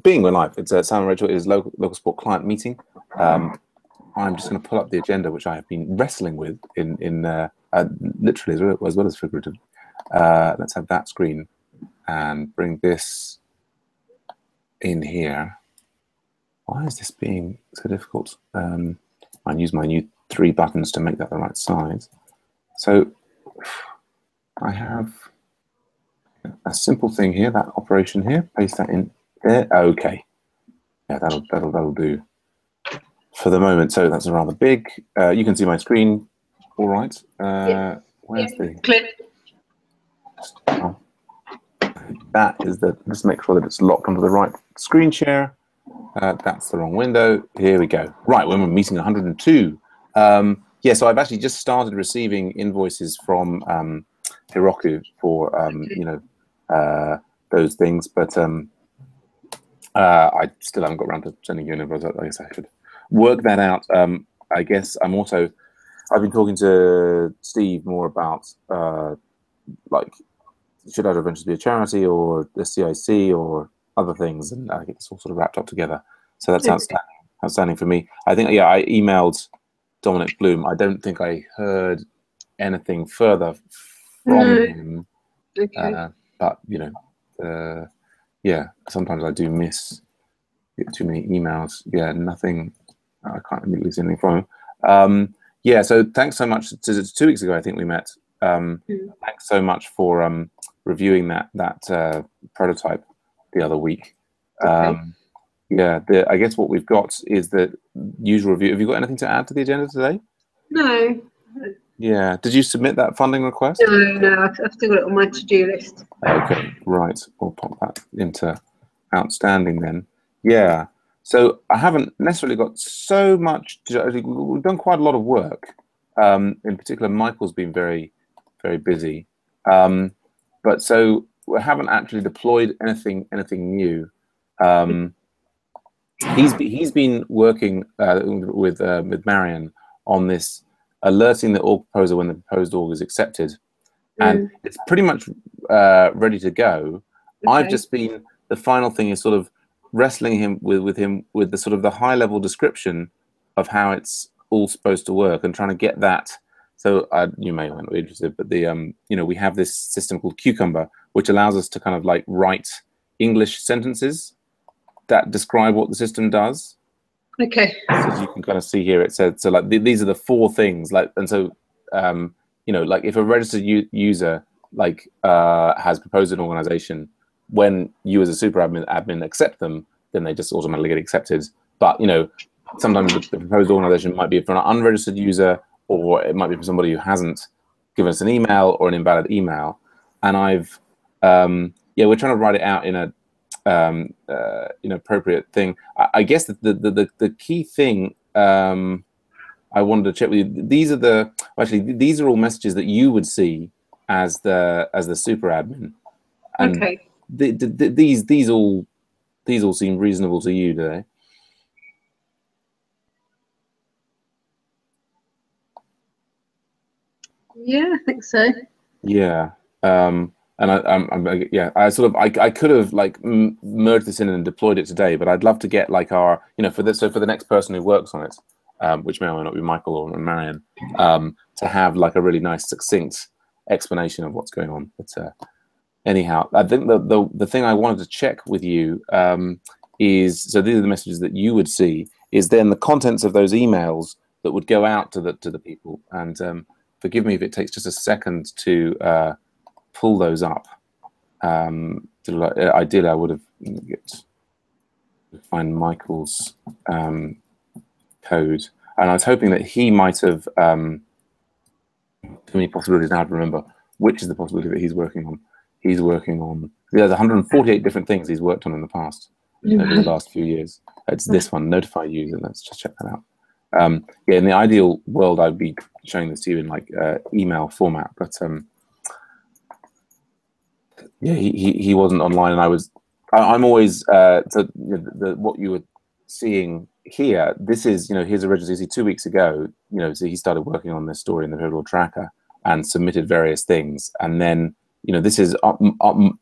Being we're live, it's Sam and Rachel. It is local support client meeting. I'm just going to pull up the agenda, which I have been wrestling with in literally as well as figurative. Let's have that screen and bring this in here. Why is this being so difficult? I'll use my new 3 buttons to make that the right size. So I have a simple thing here, that operation here. Paste that in there. Okay, yeah, that'll do for the moment. So that's rather big. You can see my screen, all right. Where's the clip? That is the. Just make sure that it's locked onto the right screen share. That's the wrong window. Here we go. Right, we're meeting 102. Yeah, so I've actually just started receiving invoices from Heroku for you know, those things, but I still haven't got around to sending you an invoice. I guess I should work that out. I guess I've been talking to Steve more about like, should I eventually be a charity or the CIC or other things, and I get this all sort of wrapped up together. So that's outstanding for me. I think, yeah, I emailed Dominic Bloom. I don't think I heard anything further from him. Okay. But you know, yeah, sometimes I do get too many emails. Yeah, nothing. I can't immediately see anything from him. Yeah, so thanks so much. 2 weeks ago, I think we met. Thanks so much for reviewing that prototype the other week. Okay. Yeah, I guess what we've got is the usual review. Have you got anything to add to the agenda today? No. Yeah. Did you submit that funding request? No, I've still got it on my to-do list. Okay, right. We'll pop that into outstanding then. Yeah. So I haven't necessarily got so much. We've done quite a lot of work. In particular, Michael's been very, very busy. But so we haven't actually deployed anything new. He's been working with Marion on this, alerting the org proposer when the proposed org is accepted, and it's pretty much ready to go. Okay. I've just been, the final thing is sort of wrestling with him with the sort of the high level description of how it's all supposed to work and trying to get that. So you may not be interested, but the you know, we have this system called Cucumber, which allows us to kind of like write English sentences that describe what the system does. Okay. So as you can kind of see here, it said, so like these are the 4 things, like, and so you know, like if a registered user like has proposed an organization, when you as a super admin accept them, then they just automatically get accepted. But you know, sometimes the proposed organization might be for an unregistered user, or it might be from somebody who hasn't given us an email or an invalid email. And I've yeah, we're trying to write it out in a appropriate thing. I guess the key thing I wanted to check with you. These are all messages that you would see as the super admin. And okay. These all seem reasonable to you, do they? Yeah, I think so. Yeah. And I could have like merged this in and deployed it today, but I'd love to get like our, you know, for the next person who works on it, which may or may not be Michael or Marion, to have like a really nice succinct explanation of what's going on. But anyhow, I think the thing I wanted to check with you is, so these are the messages that you would see, is then the contents of those emails that would go out to the people. And forgive me if it takes just a second to pull those up. Ideally, I would have find Michael's code, and I was hoping that he might have too many possibilities now to remember which is the possibility that he's working on. He's working on, there's 148 different things he's worked on in the past over the last few years. It's this one, notify user. Let's just check that out. Yeah, in the ideal world, I'd be showing this to you in like email format, but yeah, he wasn't online, and I'm always so what you were seeing here. This is, you know, here's a register 2 weeks ago. You know, so he started working on this story in the pivotal tracker and submitted various things, and then, you know, this is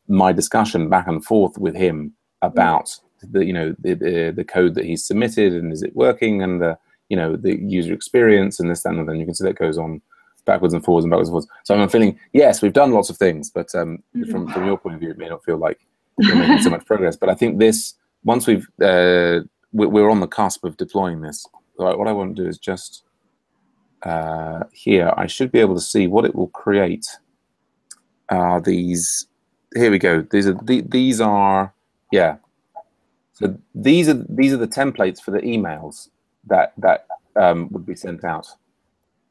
my discussion back and forth with him about the code that he's submitted, and is it working, and the user experience, and this, that, and then you can see that goes on backwards and forwards and backwards and forwards. So I'm feeling, yes, we've done lots of things, but from your point of view, it may not feel like we're making so much progress. But I think this, once we're on the cusp of deploying this. So what I want to do is just here, I should be able to see what it will create. These, here we go. These are yeah. So these are the templates for the emails that would be sent out.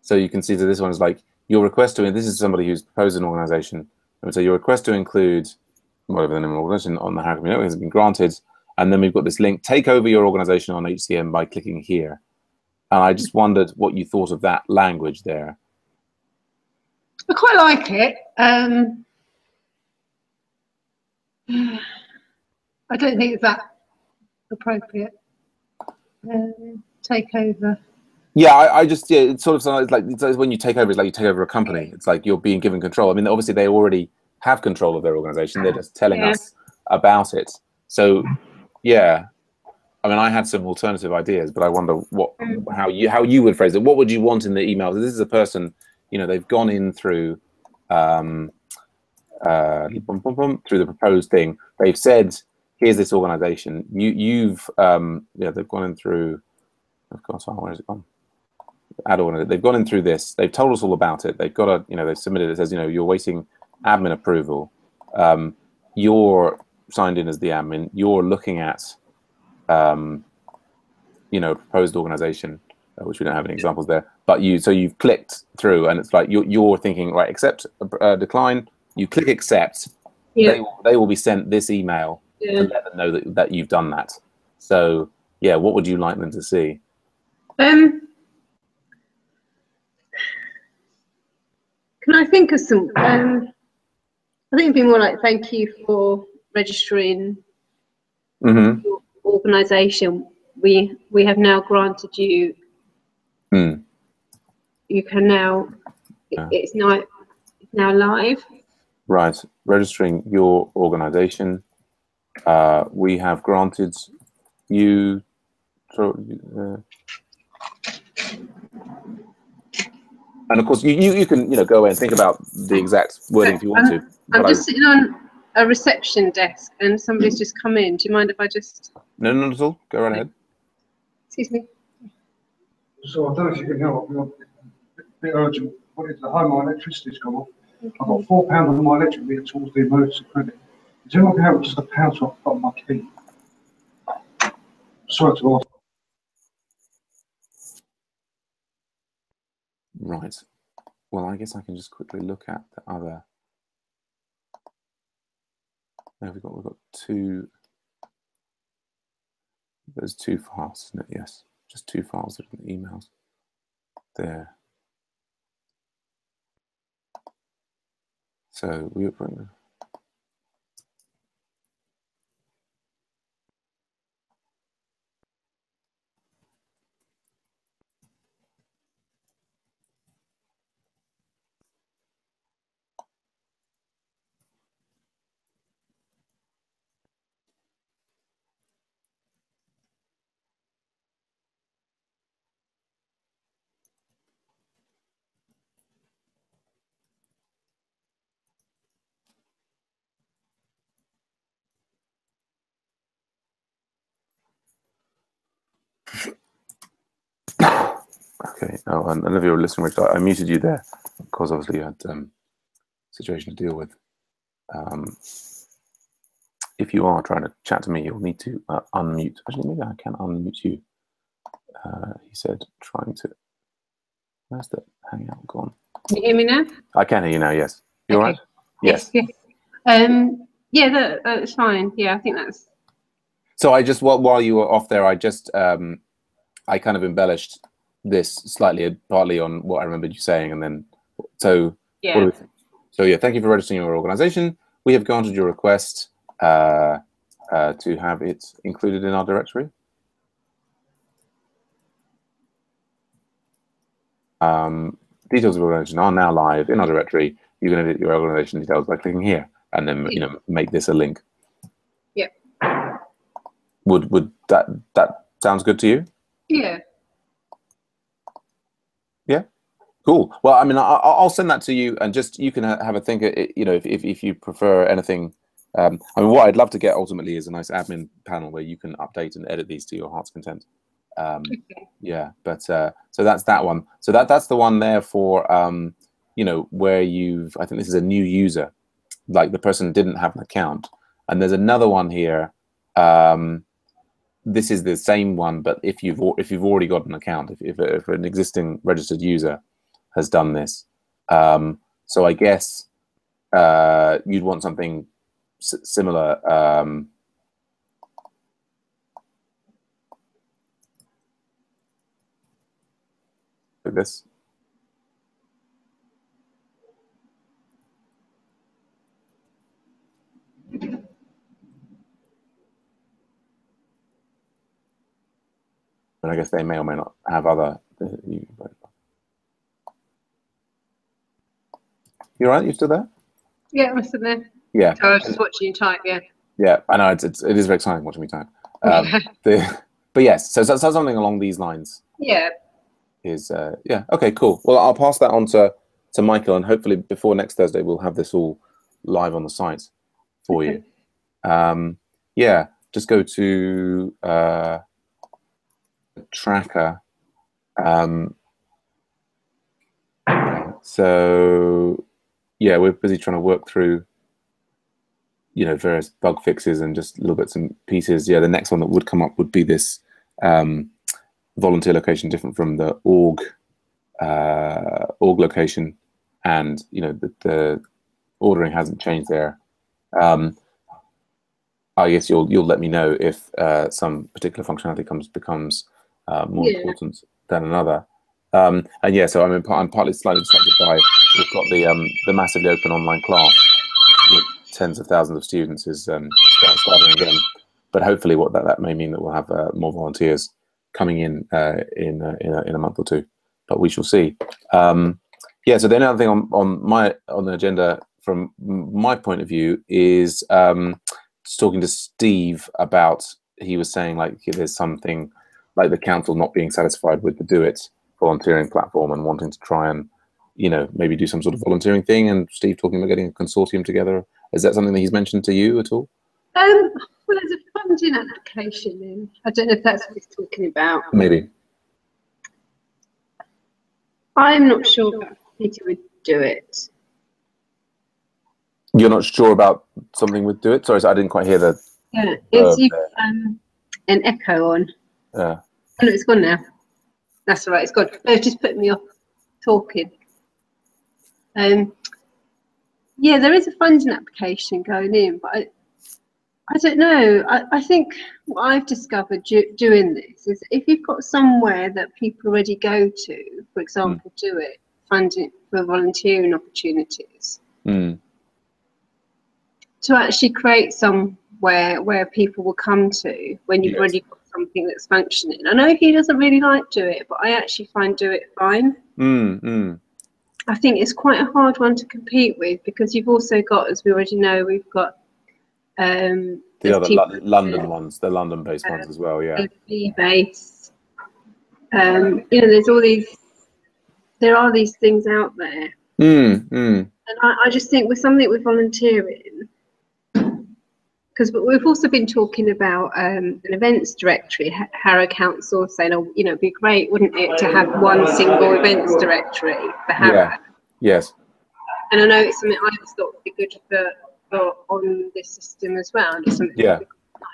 So you can see that this one is like your request to, this is somebody who's proposed an organization. And so your request to include whatever the name of the organization on the Hacker Network has been granted. And then we've got this link, take over your organization on HCM by clicking here. And I just wondered what you thought of that language there. I quite like it. I don't think it's that appropriate. Take over. Yeah, I just, yeah, it's sort of sounds like it's when you take over, it's like you take over a company. It's like you're being given control. I mean, obviously they already have control of their organization. They're just telling us about it. So, yeah, I mean, I had some alternative ideas, but I wonder how you would phrase it. What would you want in the email? This is a person, they've gone in through through the proposed thing. They've said, here's this organization. They've gone in through. Of course, where is it gone? They've gone in through this. They've told us all about it. They've got a, they've submitted. It says, you're waiting admin approval. You're signed in as the admin. You're looking at, proposed organization, which we don't have any examples there. But so you've clicked through, and it's like you're thinking, right, accept, decline. You click accept. Yeah. They will be sent this email to let them know that you've done that. So yeah, what would you like them to see? Can I think of some? I think it'd be more like, thank you for registering your organisation. We have now granted you. You can now. It's now live. Right, registering your organisation. We have granted you. And of course, you can go away and think about the exact wording if you want to. I'm just sitting on a reception desk, and somebody's just come in. Do you mind if I just? No, not at all. Go right ahead. Excuse me. So I don't know if you can help. A bit urgent. What is the home? My electricity's gone off. Okay. I've got £4 on my electric meter towards the emergency credit. Is anyone can help just a pound to on my key? Sorry to ask. Right. Well, I guess I can just quickly look at the other. There we've got two. There's two files, isn't it? Yes, just two files that are in the emails. There. So we bring. Okay. Oh, and if you're listening, Rich, I muted you there because obviously you had a situation to deal with. If you are trying to chat to me, you'll need to unmute. Actually, maybe I can unmute you. He said, trying to. Where's the hangout gone? Can you hear me now? I can hear you now. Yes. You all right? Yes. Yeah, that's fine. Yeah, I think that's. So I just while you were off there, I just I kind of embellished this slightly, partly on what I remembered you saying, and then so yeah. What do we think? So yeah, thank you for registering your organization. We have granted your request to have it included in our directory. Details of your organization are now live in our directory. You can edit your organization details by clicking here, and then make this a link. Yep. Would that sounds good to you? Yeah. Yeah. Cool. Well, I mean, I'll send that to you, and just you can have a think. You know, if you prefer anything. I mean, what I'd love to get ultimately is a nice admin panel where you can update and edit these to your heart's content. Okay. Yeah, but so that's that one. So that's the one there for you know, where I think this is a new user, like the person didn't have an account, and there's another one here. This is the same one, but if you've already got an account, if an existing registered user has done this, so I guess you'd want something similar. Like this. But I guess they may or may not have other. You all right? You still there? Yeah, I'm still there. Yeah. So I was just watching you type. Yeah. Yeah, I know it is very exciting watching me type. But yes, so something along these lines. Yeah. Is yeah, okay, cool. Well, I'll pass that on to Michael, and hopefully before next Thursday we'll have this all live on the site for you. Yeah, just go to tracker. So yeah, we're busy trying to work through, you know, various bug fixes and just little bits and pieces. Yeah, the next one that would come up would be this volunteer location, different from the org location, and you know the ordering hasn't changed there. I guess you'll let me know if some particular functionality becomes more important than another. And yeah, so I'm partly slightly distracted by we've got the massively open online class with tens of thousands of students is starting again. But hopefully, what that may mean that we'll have more volunteers coming in a month or two. But we shall see. Yeah. So the other thing on the agenda from my point of view is just talking to Steve about. He was saying like there's something like the council not being satisfied with the Do It volunteering platform and wanting to try and, you know, maybe do some sort of volunteering thing. And Steve talking about getting a consortium together. Is that something that he's mentioned to you at all? Well, there's a funding application in. I don't know if that's what he's talking about. Maybe. I'm not sure if Peter would do it. You're not sure about something with Do It? Sorry, I didn't quite hear that. Yeah, it's an echo on. Yeah. Oh, no, it's gone now. That's all right, it's gone. No, it's just putting me off talking. Yeah, there is a funding application going in, but I don't know. I think what I've discovered doing this is if you've got somewhere that people already go to, for example, Do It, funding for volunteering opportunities, to actually create somewhere where people will come to when you've already got something that's functioning. I know he doesn't really like Do It, but I actually find Do It fine. I think it's quite a hard one to compete with because you've also got, as we already know, we've got the other London ones, the London-based ones as well. Yeah. Base. You know, there are these things out there. And I just think with something with volunteering, because we've also been talking about an events directory, Harrow Council saying, oh, you know, it'd be great, wouldn't it, to have one single events directory for Harrow. Yeah. Yes. And I know it's something I just thought would be good for on this system as well. And it's something nice.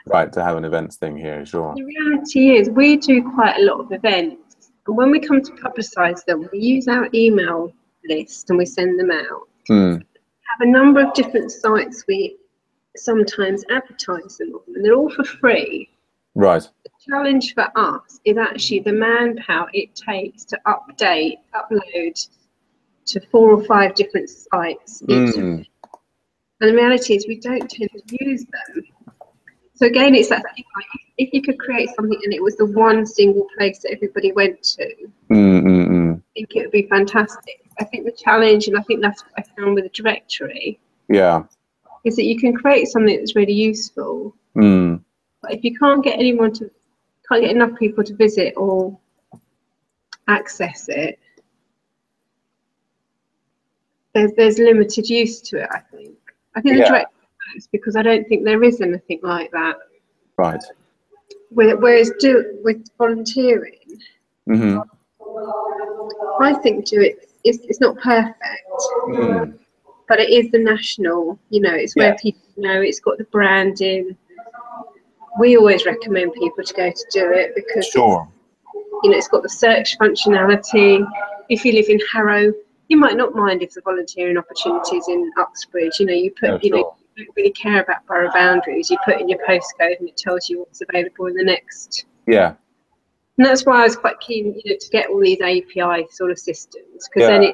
Right, to have an events thing here, sure. The reality is we do quite a lot of events. And when we come to publicise them, we use our email list and we send them out. Have a number of different sites we sometimes advertise them on, and they're all for free. Right. The challenge for us is actually the manpower it takes to upload to 4 or 5 different sites. And the reality is we don't tend to use them. So again, it's that thing, like if you could create something and it was the one single place that everybody went to, I think it would be fantastic. I think the challenge, and I think that's what I found with the directory, is that you can create something that's really useful. But But if you can't get enough people to visit or access it, there's limited use to it, I think. I think the direct works because I don't think there is anything like that. Right. Whereas with volunteering, I think it's not perfect, but it is the national, it's where people know, it's got the branding. We always recommend people to go to do it because it's got the search functionality. If you live in Harrow, you might not mind if the volunteering opportunities in Uxbridge, you put, you don't really care about borough boundaries. You put in your postcode and it tells you what's available in the next. Yeah. And that's why I was quite keen, to get all these API sort of systems, because then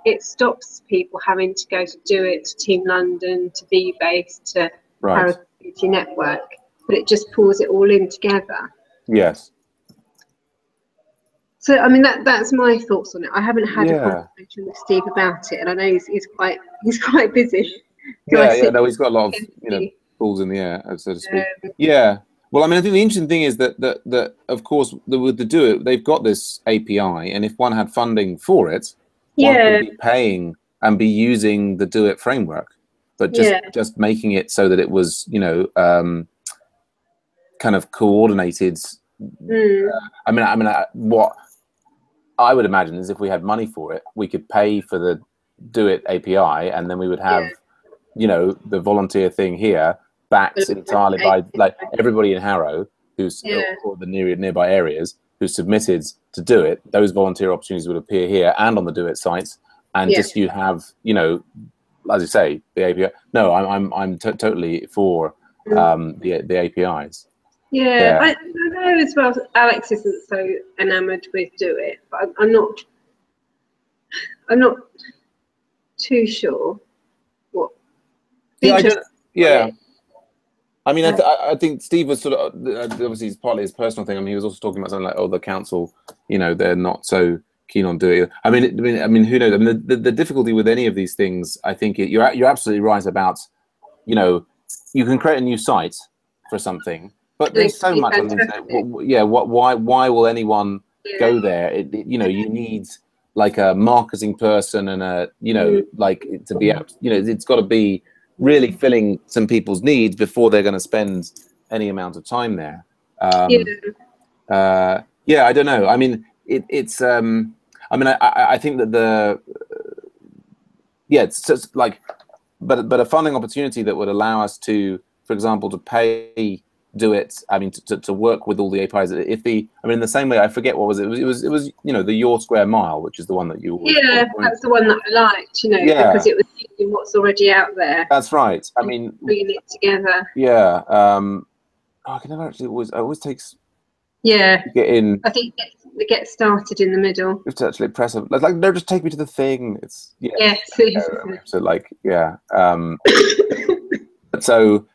it stops people having to go to do it to Team London, to Be-Based, to Harrow Community Network, but it just pulls it all in together. Yes. So, I mean, that's my thoughts on it. I haven't had a conversation with Steve about it, and I know he's quite busy. So no, he's got a lot of balls in the air, so to speak. Well, I mean, I think the interesting thing is that of course, with the Do It, they've got this API, and if one had funding for it, one could be paying and be using the Do It framework, but just making it so that it was, kind of coordinated. I mean, what I would imagine is if we had money for it, we could pay for the Do It API, and then we would have, the volunteer thing here backed entirely by like everybody in Harrow who's or the nearby areas who submitted to do it. Those volunteer opportunities would appear here and on the Do It sites, and just you have, as you say, the API. No, I'm totally for the APIs. I know as well. Alex isn't so enamoured with Do It, but I'm not too sure what. I mean, I think Steve was sort of obviously it's partly his personal thing. I mean, he was also talking about something like, the council, they're not so keen on doing it. I mean, who knows? I mean, the difficulty with any of these things, I think you're absolutely right about, you can create a new site for something, but there's so much on the internet. Why will anyone go there? You need like a marketing person and like to be able, it's got to be really filling some people's needs before they're going to spend any amount of time there. I don't know. I mean, it's. I mean, I think that it's just like, but a funding opportunity that would allow us to, for example, to pay Do It. I mean, to work with all the APIs. In the same way, I forget what was it. It was the Your Square Mile, which is the one that you. That's the one that I liked. Because it was using what's already out there. That's right. I mean, bringing it together. I can never actually always takes. Get in. I think it gets started in the middle. You have to actually press it. Like no, just take me to the thing. It's so like so.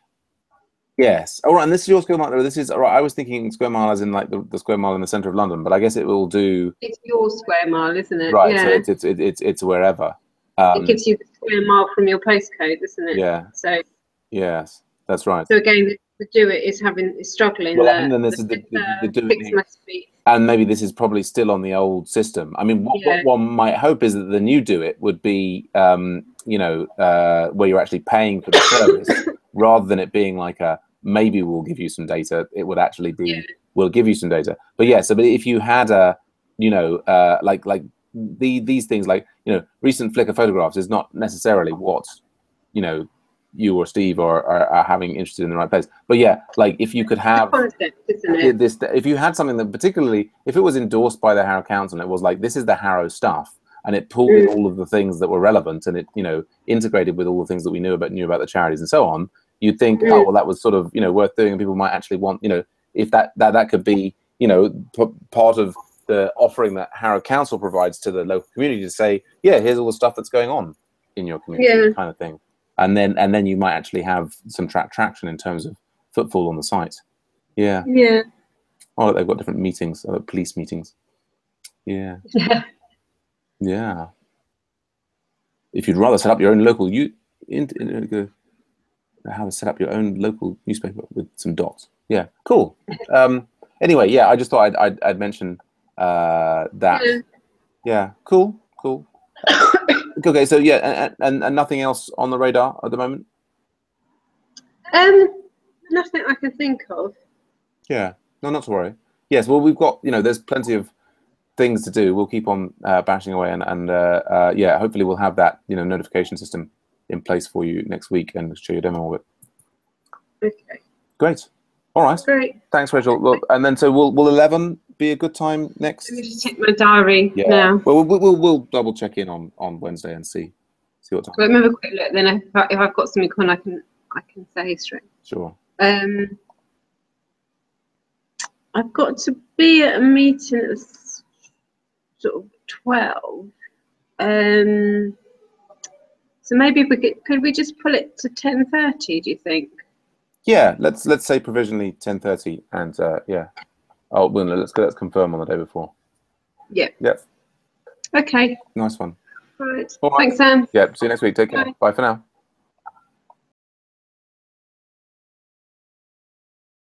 Yes. All right. And this is Your Square Mile. This is all right. I was thinking Square Mile as in like the Square Mile in the centre of London, but I guess it will do. It's Your Square Mile, isn't it? Right. So it's wherever. It gives you the square mile from your postcode, isn't it? Yeah. So. Yes, that's right. So again, the Do It is struggling. Well, I think then this is the Do It. And maybe this is probably still on the old system. I mean, what one might hope is that the new Do It would be, where you're actually paying for the service rather than it being like maybe we'll give you some data. It would actually be we'll give you some data. But but if you had like these things like recent Flickr photographs is not necessarily what you or Steve are having interested in the right place. But like if you could have concept, isn't it? this, if you had something that particularly, if it was endorsed by the Harrow Council, and it was like, this is the Harrow stuff, and it pulled in all of the things that were relevant, and it integrated with all the things that we knew about the charities and so on, you'd think, oh well, that was sort of worth doing, and people might actually want if that could be part of the offering that Harrow Council provides to the local community to say, here's all the stuff that's going on in your community, kind of thing. And then you might actually have some traction in terms of footfall on the site. Yeah. Oh, they've got different meetings, police meetings. Yeah. If you'd rather set up your own local how to set up your own local newspaper with some dots. Yeah, cool. Anyway, yeah, I just thought I'd mention that. Yeah. Yeah, cool. Okay, so yeah, and nothing else on the radar at the moment. Nothing I can think of. Yeah, no, not to worry. Yes, well, we've got, there's plenty of things to do. We'll keep on bashing away, and yeah, hopefully we'll have that notification system in place for you next week and show you a demo of it. Okay. Great. All right. Great. Thanks, Rachel. Well, and then so will 11 be a good time next? Let me just check my diary now. Well, we'll double check in on Wednesday and see what time. Let me have a quick look. Then if I've got something on, I can say straight. Sure. I've got to be at a meeting at sort of 12. So maybe if could we just pull it to 10:30? Do you think? Yeah, let's say provisionally 10:30, and yeah. Oh, well, let's confirm on the day before. Yeah. Yep. Okay. Nice one. Right. All right. Thanks, Sam. Yeah. See you next week. Take care. Bye for now.